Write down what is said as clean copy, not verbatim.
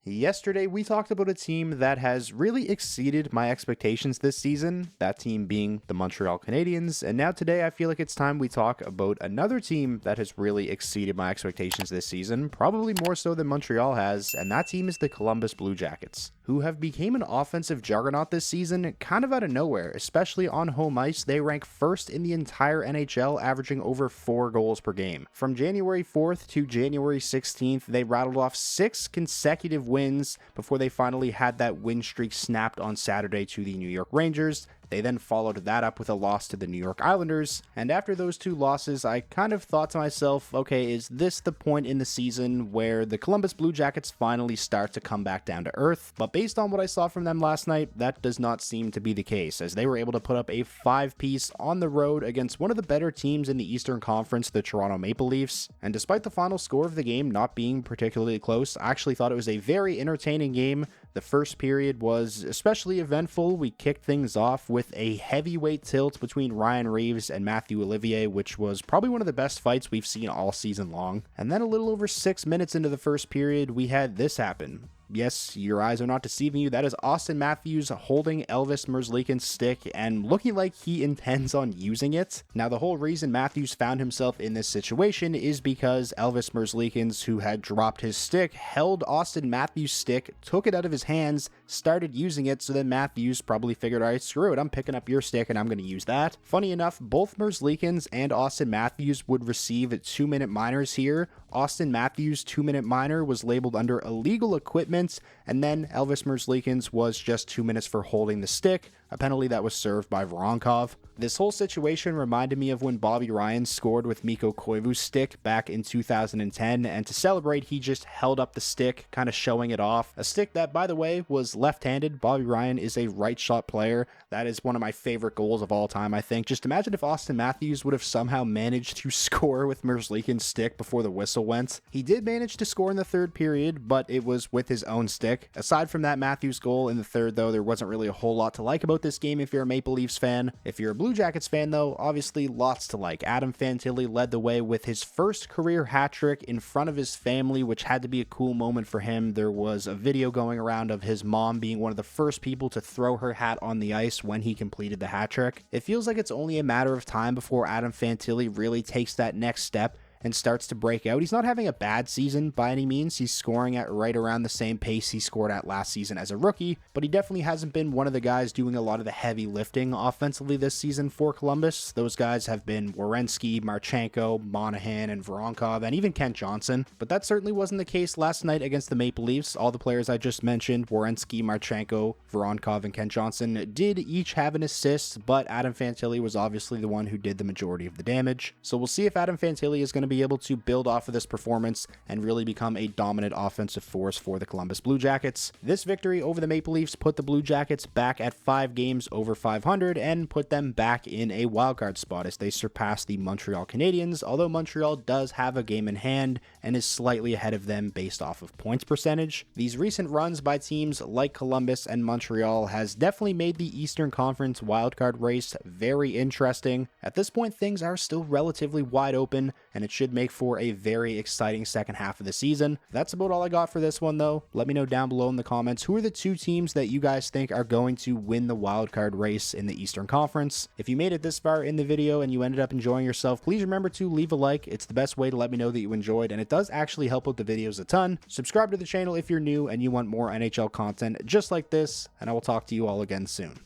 Yesterday, we talked about a team that has really exceeded my expectations this season, that team being the Montreal Canadiens. And now today, I feel like it's time we talk about another team that has really exceeded my expectations this season, probably more so than Montreal has, and that team is the Columbus Blue Jackets, who have become an offensive juggernaut this season, kind of out of nowhere, especially on home ice. They rank first in the entire NHL, averaging over 4 goals per game. From January 4th to January 16th, they rattled off 6 consecutive wins before they finally had that win streak snapped on Saturday to the New York Rangers. They then followed that up with a loss to the New York Islanders, and after those 2 losses, I kind of thought to myself, okay, is this the point in the season where the Columbus Blue Jackets finally start to come back down to earth? But based on what I saw from them last night, that does not seem to be the case, as they were able to put up a 5-piece on the road against one of the better teams in the Eastern Conference, the Toronto Maple Leafs. And despite the final score of the game not being particularly close, I actually thought it was a very entertaining game. The first period was especially eventful. We kicked things off with a heavyweight tilt between Ryan Reaves and Matthew Olivier, which was probably one of the best fights we've seen all season long. And then a little over 6 minutes into the first period, we had this happen. Yes, your eyes are not deceiving you. That is Austin Matthews holding Elvis Merzlikins' stick and looking like he intends on using it. Now, the whole reason Matthews found himself in this situation is because Elvis Merzlikins, who had dropped his stick, held Austin Matthews' stick, took it out of his hands, started using it, so then Matthews probably figured, all right, screw it, I'm picking up your stick and I'm going to use that. Funny enough, both Merzlikins and Austin Matthews would receive 2-minute minors here. Austin Matthews' 2-minute minor was labeled under illegal equipment, and then Elvis Merzlikins was just 2 minutes for holding the stick, a penalty that was served by Voronkov. This whole situation reminded me of when Bobby Ryan scored with Mikko Koivu's stick back in 2010, and to celebrate, he just held up the stick, kind of showing it off. A stick that, by the way, was left-handed. Bobby Ryan is a right-shot player. That is one of my favorite goals of all time, I think. Just imagine if Austin Matthews would have somehow managed to score with Merzlikins' stick before the whistle went. He did manage to score in the third period, but it was with his own stick. Aside from that Matthews goal in the third, though, there wasn't really a whole lot to like about this game if you're a Maple Leafs fan. If you're a Blue Jackets fan, though, obviously lots to like. Adam Fantilli led the way with his first career hat trick in front of his family, which had to be a cool moment for him. There was a video going around of his mom being one of the first people to throw her hat on the ice when he completed the hat trick. It feels like it's only a matter of time before Adam Fantilli really takes that next step and starts to break out. He's not having a bad season by any means. He's scoring at right around the same pace he scored at last season as a rookie, but he definitely hasn't been one of the guys doing a lot of the heavy lifting offensively this season for Columbus. Those guys have been Werenski, Marchenko, Monahan, and Voronkov, and even Kent Johnson, but that certainly wasn't the case last night against the Maple Leafs. All the players I just mentioned, Werenski, Marchenko, Voronkov, and Kent Johnson, did each have an assist, but Adam Fantilli was obviously the one who did the majority of the damage. So we'll see if Adam Fantilli is going to be able to build off of this performance and really become a dominant offensive force for the Columbus Blue Jackets. This victory over the Maple Leafs put the Blue Jackets back at 5 games over 500 and put them back in a wildcard spot as they surpassed the Montreal Canadiens, although Montreal does have a game in hand and is slightly ahead of them based off of points percentage. These recent runs by teams like Columbus and Montreal has definitely made the Eastern Conference wildcard race very interesting. At this point, things are still relatively wide open, and it should make for a very exciting second half of the season. That's about all I got for this one, though. Let me know down below in the comments who are the 2 teams that you guys think are going to win the wildcard race in the Eastern Conference. If you made it this far in the video and you ended up enjoying yourself, please remember to leave a like. It's the best way to let me know that you enjoyed, and it does actually help out the videos a ton. Subscribe to the channel if you're new and you want more NHL content just like this, and I will talk to you all again soon.